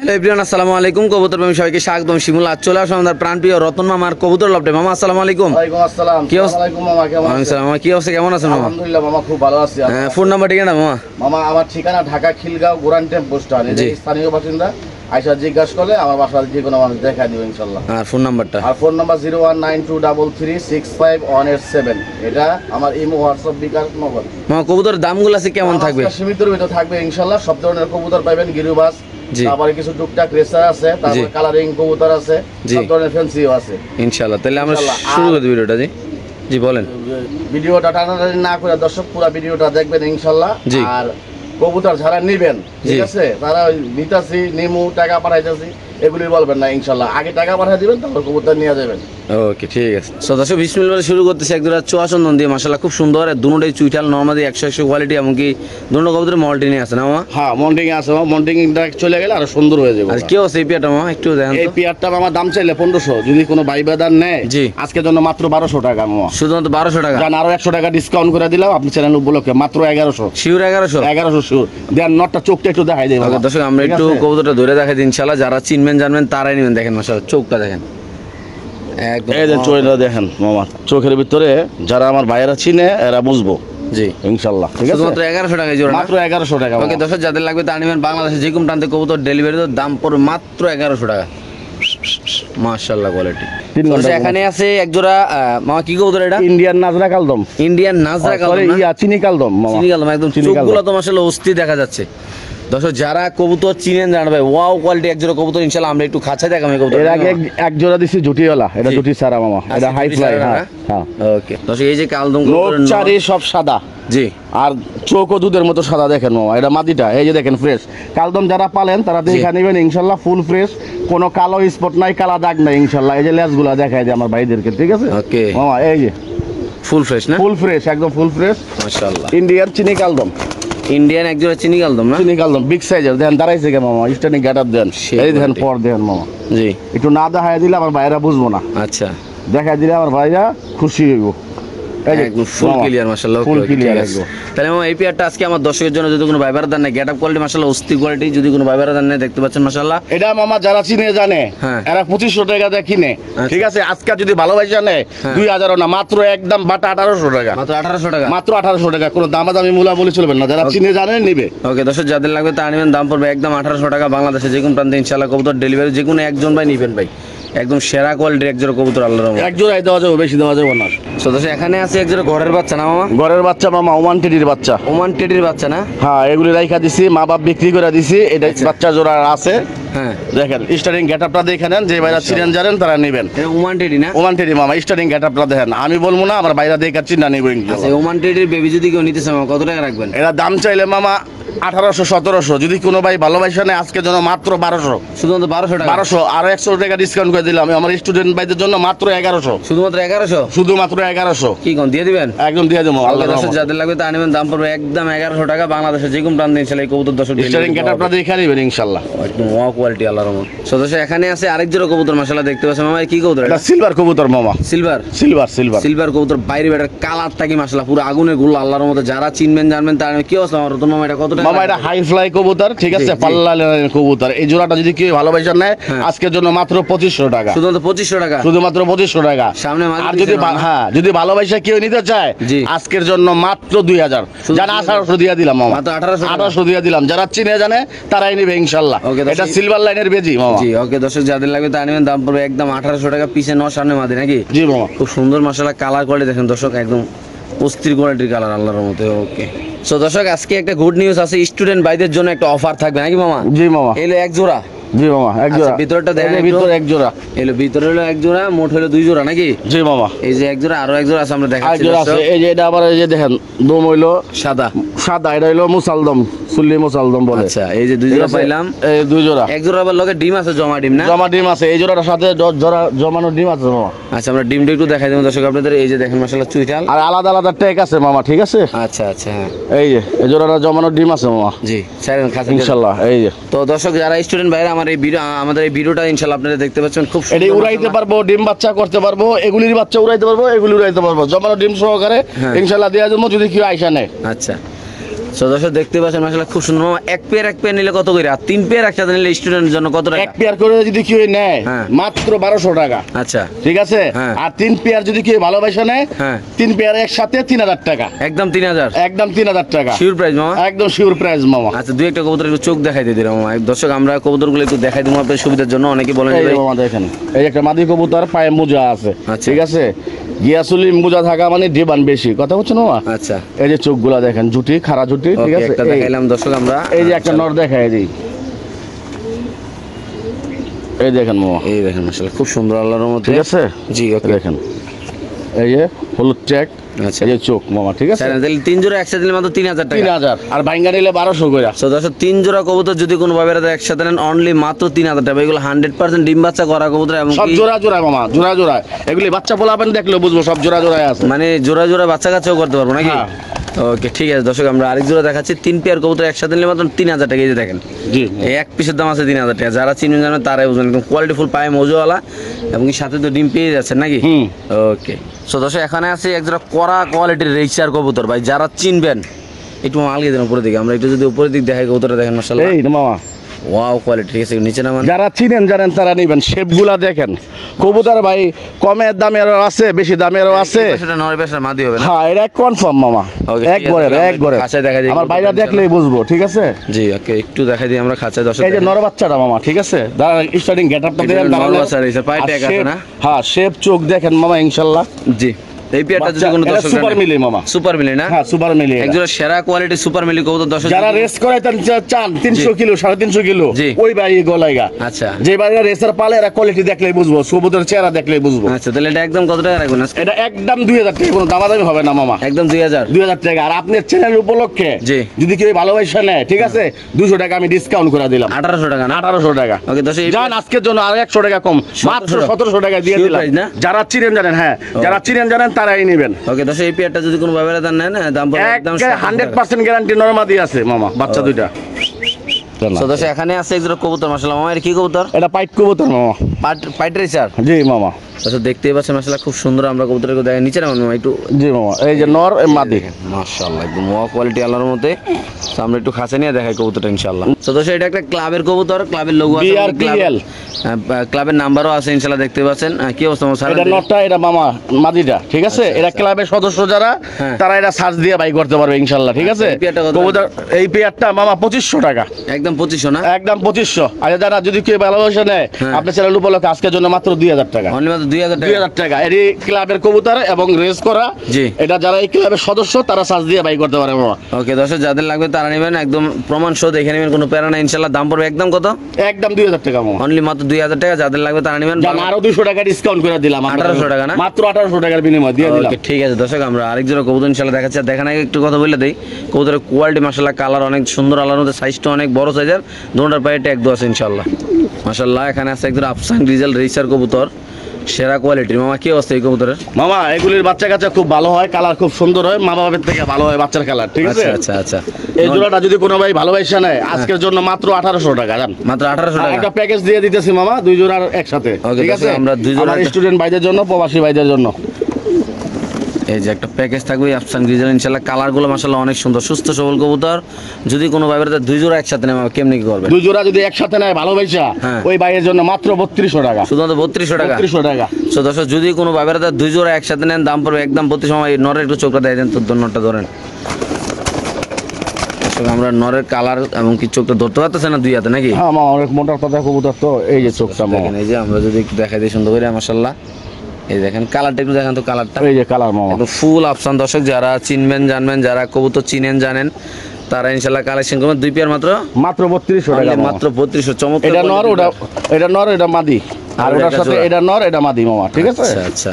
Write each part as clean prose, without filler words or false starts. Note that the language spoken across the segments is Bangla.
হ্যালো এভরিওয়ান, আসসালামু আলাইকুম। কবুতর প্রেমী সবাইকে স্বাগতম। শিমুল আজ চলে আসলাম আমাদের প্রাণপ্রিয় রতন মামার কবুতর লফটে। মামা আসসালামু আলাইকুম। ওয়ালাইকুম আসসালাম। কি অবস্থা? আসসালামু আলাইকুম মামা, কেমন আছেন? মামা কি অবস্থা, কেমন আছেন মামা? আলহামদুলিল্লাহ মামা, খুব ভালো আছি। হ্যাঁ, ফোন নাম্বার ঠিকানা মামা? মামা আমার ঠিকানা ঢাকা খিলগাঁও গোরান টেম্পো স্টার। এই যে স্থানীয় বাসিন্দা আইসা জিজ্ঞাসা করলে আমার বাসার যে কোনো মানুষ দেখা দিবে ইনশাল্লাহ। আর ফোন নাম্বারটা? আর ফোন নাম্বার 0192336518 এটা আমার ইমো হোয়াটসঅ্যাপ বিকাশ নম্বর। মামা কবুতরের দামগুলো আছে কেমন থাকবে? সীমিতর ভিতরে থাকবে ইনশাল্লাহ। সব ধরনের কবুতর পাবেন, গিরুবাস, তারপরে কিছু টুকটাক রেসার আছে, তারপরে কালারিং কবুতর আছে, সব ধরনের ফ্যান্সিও আছে ইনশাআল্লাহ। তাহলে আমরা শুরু করে দিই ভিডিওটা। জি বলেন। ভিডিওটা টানাটানি না করে দর্শক পুরো ভিডিওটা দেখবেন ইনশাল্লাহ। আর কবুতর যারা নিবেন, ঠিক আছে, তারা ওই নিতাছি নিমু টাকা পাঠাইতেছি এগুলি বলবেন না ইনশাল্লাহ। আগে টাকা পাঠিয়ে দিবেন, তারপর কবুতর নিয়ে যাবেন। ওকে, ঠিক আছে। সো দর্শক বিসমিল্লাহ শুরু করতেছি। একজোড়া চুয়াচন্দন দিয়ে মাশাআল্লাহ খুব সুন্দর। আর দুটোই চুইঠাল নরমালি 100 কোয়ালিটি, এমনকি দুটো কবুতরের মল্টিং আছে না মামা? হ্যাঁ, মল্টিং আছে। মল্টিংটা চলে গেলে আরো সুন্দর হয়ে যাবে। আর কি আছে এই পেয়ারটা মামা, একটু দেখেন তো। এই পেয়ারটা আমার দাম চাইলে 1500, যদি কোনো ভাই বাদার নেয় আজকের জন্য মাত্র 1200 টাকা মামা। শুধুমাত্র 1200 টাকা? জান আরো 100 টাকা ডিসকাউন্ট করে দিলাম আপনি চ্যানেল উপলক্ষে, মাত্র 1100। শিওর 1100? 1100 শিওর। দেন নটটা চোখটা একটু দেখাই দেব। ওকে দর্শক, আমরা একটু কবুতরটা ধরে দেখাই দিই ইনশাআল্লাহ। যারা চিনবেন জানবেন তারাই নেবেন। দেখেন মাশাআল্লাহ চোখটা দেখেন একদম। এই যে চোখটা দেখেন মামা, চোখের ভিতরে যারা আমার ভাইয়েরা চিনে এরা বুঝবো। জি ইনশাআল্লাহ। ঠিক আছে, মাত্র 1100 টাকা জোড়া? মাত্র 1100 টাকা। ওকে দর্শক, যাদের লাগবে তারা নেবেন। বাংলাদেশে যে কোনো প্রান্তে কবুতর ডেলিভারি দাম পড়বে মাত্র 1100 টাকা। মাশাআল্লাহ কোয়ালিটি। এখানে আছে এক জোড়া মামা, কি কবুতর এটা? ইন্ডিয়ান নাজরা কালদম। ইন্ডিয়ান নাজরা কালদম, চিনি কালদম মামা। চিনি কালদম একদম। চোখগুলো তো মাশাআল্লাহ অস্থির দেখা যাচ্ছে। দর্শক যারা কবুতর চিনেন জানবে ওয়াও কোয়ালিটি এক জোড়া কবুতর ইনশাআল্লাহ। আমরা একটু খাঁচা দেখাম এই কবুতর। এর আগে এক জোড়া দিছি জুটিওয়ালা, এটা জুটি সারা মামা, এটা হাই ফ্লাই। হ্যাঁ হ্যাঁ ওকে দর্শক, এই যে কালদম চারি সব সাদা। জি, আর চোখ ও দুধের মতো সাদা দেখেন মামা। এটা মাদিটা, এই যে দেখেন ফ্রেশ। কালদম যারা পালেন তারা দেখে নেবেন ইনশাআল্লাহ, ফুল ফ্রেশ, কোনো কালো স্পট নাই, কালা দাগ নাই ইনশাআল্লাহ। এই যে লেজগুলা দেখাই দেয় আমার ভাইদেরকে, ঠিক আছে ওকে মামা। এই যে ফুল ফ্রেশ না? ফুল ফ্রেশ, একদম ফুল ফ্রেশ মাশাআল্লাহ। ইন্ডিয়ান চিনি কালদম। ইন্ডিয়ান এক জোড়া চিনি কালদম না? চিনি কালদম বিগ সাইজের। দেন দাঁড়াইছে কে মামা, স্ট্যান্ডিং গেট আপ দেন। এই দেখেন পর দেন মামা। জি, একটু না দেখাই দিলে আমার ভাইরা বুঝবো না। আচ্ছা, দেখাই দিলে আমার ভাইরা খুশি হইব। একদম ফুল ক্লিয়ার মাশাআল্লাহ। ফুল ক্লিয়ার একদম। তাহলে মামা এই পেয়ারটা আজকে আমার দর্শকের জন্য, যদি কোনো ভাইবার দান নেই, গেট আপ কোয়ালিটি মাশাআল্লাহ অস্থির কোয়ালিটি, যদি কোনো ভাইবার দান নেই দেখতে পাচ্ছেন মাশাআল্লাহ। এটা মামা যারা চিনে জানে এরা 2500 টাকা দিয়ে কিনে, ঠিক আছে। আজকে যদি ভালোবাসা নেয় 2000 না, মাত্র একদম বাটা 1800 টাকা। মাত্র 1800 টাকা? মাত্র 1800 টাকা। কোনো দামাদামি মূলা বলে চলবে না, যারা চিনে জানে নিবে। ওকে দর্শক, যাদের লাগবে তারা নেবেন, দাম পড়বে একদম 1800 টাকা। বাংলাদেশে যে কোনো প্রান্তে ইনশাআল্লাহ কবুতর ডেলিভারি যে কোনো একজন ভাই নিবেন ভাই, একদম সেরা কোয়ালিটির একজোড়া কবুতর আল্লাহর রহমতে। এক জোড়াই দেওয়া যাবে, বেশি দেওয়া যাবে না। সো দর্শক, এখানে আছে এক জোড়া ঘরের বাচ্চা না মামা? ঘরের বাচ্চা মামা, ওমান টেডির বাচ্চা। ওমান টেডির বাচ্চা না? হ্যাঁ, এগুলি রাইখা দিছি, মা বাপ বিক্রি করে দিছি। এটা বাচ্চা জোড়া আছে। হ্যাঁ দেখেন স্টার্টিং গেটআপটা দেখে নেন, যে ভাইরা চিনেন জানেন তারা নেবেন। এটা ওমান টেডি না? ওমান ওমান টেডি মামা, স্টার্টিং গেটআপটা দেখেন। আমি বলবো না, আমার ভাইরা দেখে চিন্তা নেব। আচ্ছা, ওমান টেডির বেবি যদি কেউ নিতে চায় মামা কত টাকা রাখবেন? এরা দাম চাইলে মামা 1800 1700, যদি কোনো ভাই ভালোবাসা নেয় আজকের জন্য মাত্র 1200। শুধুমাত্র 1200 টাকা? 1200 আর 100 টাকা ডিসকাউন্ট করে দিলাম আমার স্টুডেন্ট ভাইদের জন্য, মাত্র 1100। শুধুমাত্র 1100? শুধুমাত্র 1100। কি কোন দিয়ে দিবেন? একদম দিয়ে দেবো। আল্লাহর রাস্তায় যাদের লাগবে তা নেবেন, দাম পড়বে একদম 1100 টাকা। বাংলাদেশে যে কোনো প্রান্তে ইনশাআল্লাহ এই কবুতর দর্শক স্টার্টিং গেটআপটা দেখে নেবেন ইনশাআল্লাহ, একদম ওয়া কোয়ালিটি আল্লাহর রহমত। সদস্য এখানে আছে আরেক জোড়া কবুতর মাশাআল্লাহ দেখতে পাচ্ছেন মামা। কি কবুতর এটা? সিলভার কবুতর মামা। সিলভার? সিলভার সিলভার সিলভার কবুতর। বাইরে বেটার কালারটা কি মাশাআল্লাহ পুরো আগুনের গোল আল্লাহর রহমতে। যারা চিনবেন জানবেন তারা। কি অবস্থা আমার রতন মামা, এটা কত টাকা? মামা এটা হাই ফ্লাই কবুতর, ঠিক আছে, পাল্লা কবুতর। এই জোড়াটা যদি কেউ ভালোবাসা নেয় আজকের জন্য মাত্র 2500 টাকা। শুধুমাত্র 2500 টাকা? শুধুমাত্র 2500 টাকা। সামনে আর যদি যদি ভালোবাসা কেউ নিতে চায় আজকের জন্য মাত্র 2000। জানা 1800 দিয়ে দিলাম মামা। মাত্র 1800 দিয়ে দিলাম। যারা চিনে জানে তারাই নেবে ইনশাআল্লাহ। এটা সিলভার লাইনের বেজি মামা। জি ওকে দর্শক, যাদের লাগবে তা নেবেন, দাম পড়বে একদম 1800 টাকা। পিছে ন সামনে মাদি নাকি? জি মামা। খুব সুন্দর মাশাআল্লাহ কালার কোয়ালিটি দেখেন দর্শক, একদম অস্থির কোয়ালিটির কালার আল্লাহর মতো। ওকে সো দর্শক, আজকে একটা গুড নিউজ আছে, স্টুডেন্ট ভাইদের জন্য একটা অফার থাকবে নাকি মামা? জি মামা। এলো এক জোড়া? জি মামা এক জোড়া। ভিতরটা দেখেন, ভিতরে এক জোড়া। এলো ভিতরে হলো এক জোড়া, মোট হলো দুই জোড়া নাকি? জি মামা। এই যে এক জোড়া, আরো এক জোড়া আছে আমরা দেখাচ্ছি। এই যে এটা আবার এই যে দেখেন দম হইলো সাদা সাদা, এটা হইলো মুসালদম, সুল্লি মুসালদম বলে। আচ্ছা, এই যে দুই জোড়া পাইলাম। এই দুই জোড়া। এক জোড়া আবার লগে ডিম আছে, জমা ডিম না? জমা ডিম আছে। এই জোড়াটার সাথে জোড়া জমানো ডিম আছে মামা। আচ্ছা, আমরা ডিমটা একটু দেখাই দেবো দর্শক আপনাদের। এই যে দেখেন মাশাআল্লাহ চুইঠাল, আর আলাদা আলাদা ট্যাগ আছে মামা, ঠিক আছে। আচ্ছা আচ্ছা, হ্যাঁ এই যে এই জোড়াটা জমানো ডিম আছে মামা। জি ছাড়েন খাসা ইনশাআল্লাহ। এই যে তো দর্শক যারা স্টুডেন্ট ভাইরা আমার এই ভিডিও, আমাদের এই ভিডিওটা ইনশাআল্লাহ আপনারা দেখতে পাচ্ছেন, খুব এটা উড়াইতে পারবো, ডিম বাচ্চা করতে পারবো, এগুলির বাচ্চা উড়াইতে পারবো, এগুলি উড়াইতে পারবো, জমানো ডিম সহকারে ইনশাআল্লাহ দেয়া যাবো যদি কেউ আইসা নেয়। আচ্ছা সো দর্শক দেখতে পাচ্ছেন মাশাআল্লাহ খুব সুন্দর মামা। এক পেয়ার নিলে কত করে, আর 3 পেয়ার একসাথে নিলে স্টুডেন্টের জন্য কত টাকা? এক পেয়ার করে যদি কেউ নেয় হ্যাঁ। মাত্র 1200 টাকা। আচ্ছা ঠিক আছে, হ্যাঁ। আর 3 পেয়ার যদি কেউ ভালোবাসা নেয়, হ্যাঁ 3 পেয়ার একসাথে 3000 টাকা। একদম 3000 একদম 3000 টাকা শিওর প্রাইস মামা? একদম শিওর প্রাইস মামা। আচ্ছা দুই একটা কবুতর একটু চোখ দেখাই দিয়ে দিলাম মামা। দর্শক আমরা কবুতরগুলো একটু দেখাই দিব আপনাদের সুবিধার জন্য। অনেকে বলেন যে এই ভাই মামা দেখেন, এই একটা মাদি কবুতর পায়ে মোজা আছে। আচ্ছা। ঠিক আছে, গিয়াসুলি মোজা থাকা মানে ডিমান্ড বেশি, কথা বলছেন মামা? আচ্ছা এই যে চোখগুলা দেখেন, জুটি খাড়া জুটি। ঠিক ওকে আছে, একটা দেখাইলাম দর্শক আমরা। এই যে একটা নর দেখায় এই দেখেন মামা, এই দেখেন মাশাআল্লাহ খুব সুন্দর আল্লাহর মধ্যে। ঠিক আছে, জি ওকে দেখেন এই যে হলুদ চেক, আচ্ছা এই যে চোখ মামা। ঠিক আছে, তাহলে 3 জোড়া একসাথে নিলে মাত্র 3000 টাকা। 3000, আর বাইঙ্গা নিলে 1200 করে। সো দর্শক 3 জোড়া কবুতর যদি কোনো ভাবে একসাথে নেন অনলি মাত্র 3000 টাকা। এগুলো 100% ডিম বাচ্চা করা কবুতর এবং সব জোড়া জোড়া মামা, জোড়া জোড়া। এগুলি বাচ্চা পোলাবেন দেখলে বুঝবো সব জোড়া জোড়ায় আছে। মানে জোড়া বাচ্চা কাচ্চাও করতে পারবো নাকি? হ্যাঁ। ওকে ঠিক আছে দর্শক আমরা আরেক জোড়া দেখাচ্ছি। 3 পেয়ার কবুতর একসাথে নিলে মাত্র 3000 টাকা। এই যে দেখেন জি, এই এক পিসের দাম আছে 3000 টাকা। যারা চিনবেন জানেন তারাই বুঝবেন, একদম কোয়ালিটি ফুল পায়ে মজুওয়ালা এবং সাথে তো ডিম পেয়ে যাচ্ছেন নাকি? হুম। ওকে সো দর্শক এখানে আছে এক জোড়া কড়া কোয়ালিটির রেসার কবুতর ভাই, যারা চিনবেন একটু আলগিয়ে দেন উপরের দিকে। আমরা একটু যদি উপরের দিক দেখাই কবুতরটা দেখেন মাশাআল্লাহ এই মামা, ওয়াও কোয়ালিটি। ঠিক আছে নিচে নামান। যারা চিনেন জানেন তারা নিবেন। শেপগুলা দেখেন, কবুতর ভাই কমের দামেরও আছে, বেশি দামেরও আছে। সেটা নয় পেশা মাদি হবে না? হ্যাঁ, এটা কনফার্ম মামা, Okay, এক ঠিক আছে, ঘরের আমরা এক ঘরের। খাঁচায় দেখাই দিই আমার কবুতরটা বাইরে দেখলেই বুঝবো। ঠিক আছে, জি ওকে একটু দেখাই দিই আমরা খাঁচায় দর্শক। এই যে নর বাচ্চাটা মামা। ঠিক আছে, দাঁড়ান স্টার্টিং গেটআপটা এটা দেখেন, নর দাঁড়ান। বাচ্চা রয়েছে, পায়ে ট্যাগ আছে না? হ্যাঁ, শেপ চোখ দেখেন মামা, ইনশাআল্লাহ। জি এই পেয়ারটা যদি কোনো দর্শক সুপার মিলি মামা। সুপার মিলি না? হ্যাঁ, সুপার মিলি। একজোড়া সেরা কোয়ালিটি সুপার মিলি কবুতর দর্শক। যারা রেস করে চান 300 কিলো 350 কিলো, জি। ওই বাড়ি গলাইগা। আচ্ছা যে বাড়ি রেসার পালে এরা কোয়ালিটি দেখলেই বুঝবো, কবুতরের চেহারা দেখলেই বুঝবো। আচ্ছা তাহলে এটা একদম কত টাকা রাখবেন আজকে? এটা একদম 2000 টাকা, কোনো দামাদামি হবে না মামা। একদম 2000। 2000 টাকা। আর আপনার চ্যানেল উপলক্ষে জি। যদি কেউ ভালোবাসা নেয়, ঠিক আছে, 200 টাকা আমি ডিসকাউন্ট করে দিলাম। 1800 টাকা না? 1800 টাকা। ওকে দর্শক এই জান আজকের জন্য আর 100 টাকা কম, মাত্র 1700 টাকা দিয়ে Sure দিলাম। price না? যারা চিনেন জানেন, হ্যাঁ যারা চিনেন জানেন তারাই নেবেন। ওকে দর্শক এই পেয়ারটা যদি কোনো ভাবে দাম নেন দাম পড়বে একদম 100% গ্যারান্টি নরমাদি আছে মামা, বাচ্চা দুইটা। সো দর্শক এখানে আছে একজোড়া কবুতর মাশাআল্লাহ মামা। এর কি কবুতর? এটা পাইট কবুতর মামা। Pint racer. জি মামা। দর্শক দেখতেই পাচ্ছেন মাশাআল্লাহ খুব সুন্দর। আমরা কবুতরকে দেখেন নিচে নামান মামা একটু। জি মামা, এই যে নর এ মাদি। মাশাআল্লাহ একদম ওয়া কোয়ালিটি আল্লাহর মধ্যে। তো আমরা একটু খাঁচা নিয়ে দেখাই কবুতরটা ইনশাআল্লাহ। তো দর্শক এটা একটা ক্লাবের কবুতর, ক্লাবের লোগো আছে, BRPL ক্লাবের নাম্বারও আছে ইনশাআল্লাহ দেখতে পাচ্ছেন। কি অবস্থা মামা? এটা নটটা, এটা মামা মাদিটা। ঠিক আছে, এটা ক্লাবের সদস্য যারা, হ্যাঁ। তারা এটা সার্চ দিয়ে বাই করতে পারবে ইনশাআল্লাহ। ঠিক আছে, এই পেয়ারটা কত? কবুতর এই পেয়ারটা মামা 2500 টাকা। একদম 2500 না? একদম 2500। আর যারা যদি কেউ ভালোবাসা নেয়, হ্যাঁ। আপনার চ্যানেল উপলক্ষে আজকের জন্য মাত্র 2000 টাকা। অনলি মাত্র 2000 টাকা। 2000 টাকা। এটি ক্লাবের কবুতর এবং রেস করা। জি। এটা যারা এই ক্লাবের সদস্য তারা সার্চ দিয়ে বাই করতে পারে মামা। ওকে দর্শক যাদের লাগবে তারা নেবেন, একদম প্রমাণ সহ দেখে নেবেন, কোনো প্যারা না ইনশাআল্লাহ। দাম পড়বে একদম কত? একদম 2000 টাকা মামা। অনলি মাত্র 2000 টাকা। যাদের লাগবে তারা নেবেন। জান আরো 200 টাকা ডিসকাউন্ট করে দিলাম। 1800 টাকা না? মাত্র 1800 টাকার বিনিময় দিয়ে দিলাম। ওকে ঠিক আছে দর্শক আমরা আরেক জোড়া কবুতর ইনশাআল্লাহ দেখাচ্ছি। আর দেখার আগে একটু কথা বলে দেই, কবুতরের কোয়ালিটি মাশাআল্লাহ, কালার অনেক সুন্দর, আল্লাহর মধ্যে সাইজটা অনেক বড় সাইজের, দুটোটার পায়ে ট্যাগ দেওয়া আছে ইনশাআল্লাহ মাশাআল্লাহ। এখানে আছে একজন আফসান ডিজেল রেসার কবুতর, সেরা কোয়ালিটির মামা। কি অবস্থা এই কবুতরের? মামা এগুলির বাচ্চা কাচ্চা খুব ভালো হয়, কালার খুব সুন্দর হয়, মা বাবার থেকে ভালো হয় বাচ্চার কালার। ঠিক আছে, আচ্ছা আচ্ছা আচ্ছা। এই জোড়াটা যদি কোনো ভাই ভালোবাসা নেয়, আজকের জন্য মাত্র 1800 টাকা। জান মাত্র 1800 টাকা। একটা প্যাকেজ দিয়ে দিতেছি মামা, দুই জোড়ার একসাথে। Okay, ঠিক আছে, আমরা দুই জোড়া আমার স্টুডেন্ট ভাইদের জন্য, প্রবাসী ভাইদের জন্য। এই যে একটা প্যাকেজ থাকবে আফসান গ্রিজেল ইনশাআল্লাহ। কালারগুলো মাশাআল্লাহ অনেক সুন্দর, সুস্থ সবল কবুতর। যদি কোনো ভাইয়ের দুই জোড়া একসাথে নেয় কেমনি কি করবে? দুই জোড়া যদি একসাথে নেয় ভালোবাসা, হ্যাঁ। ওই ভাইয়ের জন্য মাত্র 3200 টাকা। শুধুমাত্র 3200 টাকা। 3200 টাকা। সো দর্শক যদি কোনো ভাইয়ের দুই জোড়া একসাথে নেন দাম পড়বে একদম 3200। সময় নরের একটু চোখটা দিয়ে দেন, তো নরটা ধরেন। আমরা নরের কালার এবং কি চোখটা ধরতে পারতেছে না দুই হাতে নাকি? হ্যাঁ মামা, অনেক মোটা কথা কবুতর তো। এই যে চোখটা মামা, দেখেন এই যে আমরা যদি একটু দেখাই দিই সুন্দর করে মাশাআল্লাহ। এই দেখেন কালারটা একটু দেখেন তো, কালারটা এই যে কালার মামা। একদম ফুল আফসান। দর্শক যারা চিনবেন জানবেন, যারা কবুতর চিনেন জানেন, তারা ইনশাআল্লাহ কালেকশন করবেন। দুই পেয়ার মাত্র 3200 টাকা মামা। মাত্র 3200। চমৎকার। এটা নর, এটা নর, এটা মাদি। আর ওটার সাথে এটা নর, এটা মাদি মামা। ঠিক আছে, আচ্ছা আচ্ছা।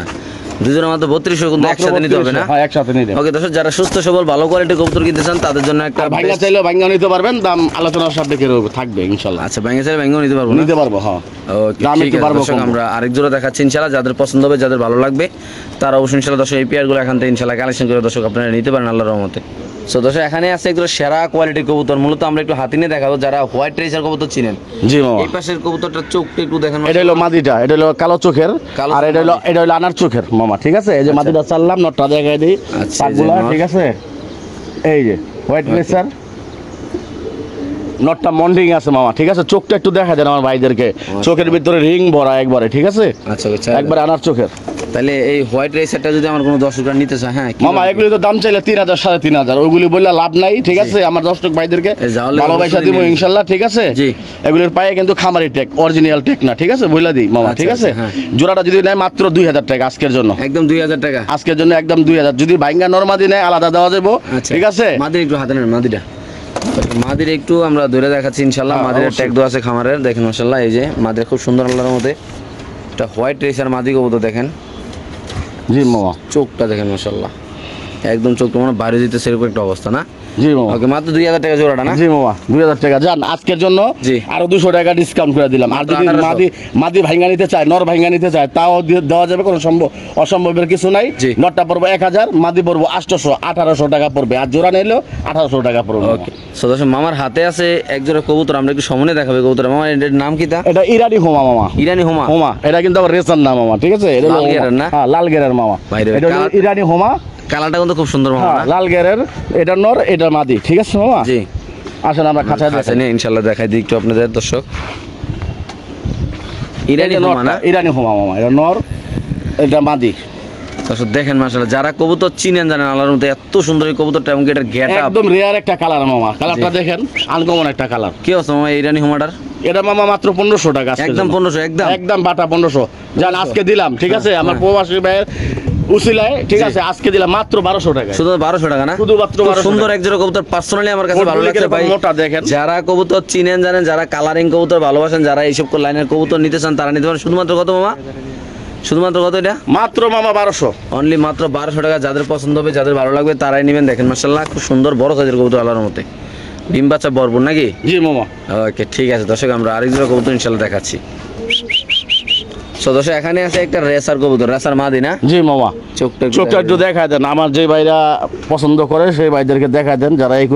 দুজনের মাত্র 3200 কিন্তু একসাথে নিতে হবে না? হ্যাঁ, একসাথে নিতে। ওকে দর্শক যারা সুস্থ সবল ভালো কোয়ালিটির কবুতর কিনতে চান তাদের জন্য একটা ভাঙ্গা চাইলেও ভাঙ্গা নিতে পারবেন, দাম আলোচনার সাপেক্ষে থাকবে ইনশাআল্লাহ। আচ্ছা ব্যাংকে চাইলে ব্যাংকেও নিতে পারবো না? নিতে পারবো, হ্যাঁ। ওকে দাম ঠিক একটু আছে পারবো দর্শক কম। আমরা আরেক জোড়া দেখাচ্ছি ইনশাআল্লাহ। যাদের পছন্দ হবে, যাদের ভালো লাগবে, তারা অবশ্যই ইনশাআল্লাহ দর্শক এই পেয়ারগুলো এখান থেকে ইনশাআল্লাহ কালেকশন করে দর্শক আপনারা নিতে পারেন আল্লাহর রহমতে। সো দর্শক এখানে আছে একটু সেরা কোয়ালিটির কবুতর। মূলত আমরা একটু হাতি নিয়ে দেখাবো যারা হোয়াইট রেসার কবুতর চিনেন। জি মামা। এই পাশের কবুতরটার চোখটা একটু দেখেন। এটা হলো মাদিটা, এটা হলো কালো চোখের, কালো আর এটা হলো আনার চোখের মামা। ঠিক আছে, এই যে মাদিটা চাললাম, নটটা দেখাই দিই আচ্ছা, এই যে পাকগুলা। নর। ঠিক আছে, এই যে হোয়াইট রেসার নটটা মন্ডিং আছে মামা, ঠিক আছে? চোখটা একটু দেখা দেন আমার ভাইদেরকে, চোখের ভিতরে রিং ভরা একবারে, ঠিক আছে? আচ্ছা একবারে আনার চোখের। তাহলে এই হোয়াইট রেসারটা যদি আমার কোনো দর্শকরা নিতে চায়, হ্যাঁ মামা এগুলি তো দাম চাইলে 3000 3500, ওইগুলি বললে লাভ নাই, ঠিক আছে? আমার দর্শক ভাইদেরকে ভালোবাসা দিব ইনশাল্লাহ, ঠিক আছে? জি। এগুলির পায়ে কিন্তু খামারি টেক, অরিজিনাল টেক না, ঠিক আছে? বইলা দিই মামা, ঠিক আছে? জোড়াটা যদি নেয় মাত্র 2000 টাকা আজকের জন্য, একদম 2000 টাকা আজকের জন্য, একদম 2000। যদি ভাইঙ্গা নরমাদি নেয় আলাদা দেওয়া যাবো, ঠিক আছে? মাদির একটু হাতে নেন, মাদির একটু আমরা ধরে দেখাচ্ছি ইনশাল্লাহ। মাদির ট্যাগ দেওয়া আছে খামারের, দেখেন মাশাআল্লাহ। এই যে মাদির খুব সুন্দর আল্লাহর মধ্যে, এটা হোয়াইট রেসার মাদি কবুতর দেখেন। জি মামা, চোখটা দেখেন মাশাআল্লাহ, একদম চোখটা মানে বাইরে যেতে সেরকম একটা অবস্থা না? জি মামা। ওকে, মাত্র 2000 টাকা জোড়াটা না? জি মামা, 2000 টাকা যান আজকের জন্য। জি। আরো 200 টাকা ডিসকাউন্ট করে দিলাম। আর যদি মাদি ভাইঙ্গা নিতে চায়, নর ভাইঙ্গা নিতে চায়, তাও দেওয়া যাবে, কোনো অসম্ভবের কিছু নাই। নরটা পড়বো 1000, মাদি পড়বো 800, 1800 টাকা পড়বে। আর জোড়া নিলেও 1800 টাকা পড়বে। ওকে, সো দর্শক মামার হাতে আছে এক জোড়া কবুতর, আমরা একটু সামনে দেখাবে কবুতর। মামা এটার নাম কি? এটা ইরানি হোমা মামা। ইরানি হোমা? হোমা, এটা কিন্তু আবার রেসার না মামা, ঠিক আছে? এটা লাল গেরের না? হ্যাঁ, লাল গেরের মামা। এটা হলো ইরানি হোমা। কালারটা কিন্তু খুব সুন্দর মামা, লাল গেরের। এটা নর, এটা মাদি, ঠিক আছে মামা? জি। আসেন আমরা খাঁচা নিয়ে ইনশাআল্লাহ দেখাই দিই একটু আপনাদের দর্শক। ইরানি হোমা না? ইরানি হোমা মামা, এটা নর, এটা মাদি। দর্শক দেখেন মাশাআল্লাহ, যারা কবুতর চিনেন জানেন আল্লাহর মধ্যে এত সুন্দর এই কবুতরটা, এবং এটার গেটআপ একদম রিয়ার একটা কালার মামা। কালারটা দেখেন, আনকমন একটা কালার। কি আছে মামা ইরানি হোমাটার? এটা মামা মাত্র 1500 টাকা, একদম 1500, একদম বাটা 1500। জান আজকে দিলাম, ঠিক আছে? আমার প্রবাসী ভাইয়ের উসিলায়, ঠিক আছে? আজকে দিলাম মাত্র 1200 টাকা। শুধু 1200 টাকা না? শুধু মাত্র 1200। সুন্দর এক জোড়া কবুতর পার্সোনালি আমার কাছে ভালো লাগছে ভাই। মোটা দেখেন। যারা কবুতর চিনেন জানেন, যারা কালারিং কবুতর ভালোবাসেন, যারা এইসব লাইনের কবুতর নিতে চান, তারা নিতে পারেন। শুধুমাত্র কত মামা? শুধুমাত্র কত এটা? মাত্র মামা 1200, অনলি মাত্র 1200 টাকা। যাদের পছন্দ হবে, যাদের ভালো লাগবে, তারাই নেবেন। দেখেন মাশাআল্লাহ, খুব সুন্দর বড় সাইজের কবুতর আল্লাহর মধ্যে, ডিম বাচ্চা ভরপুর নাকি? জি মামা। ওকে, ঠিক আছে দর্শক, আমরা আরেক জোড়া কবুতর ইনশাআল্লাহ দেখাচ্ছি। সো দর্শক এখানে আছে একটা রেসার কবুতর, রেসার মাদি না? জি মামা। চোখটা একটু দেখায় দেন, আমার যে ভাইরা পছন্দ করে সেই ভাইদেরকে দেখায় দেন, যারা এই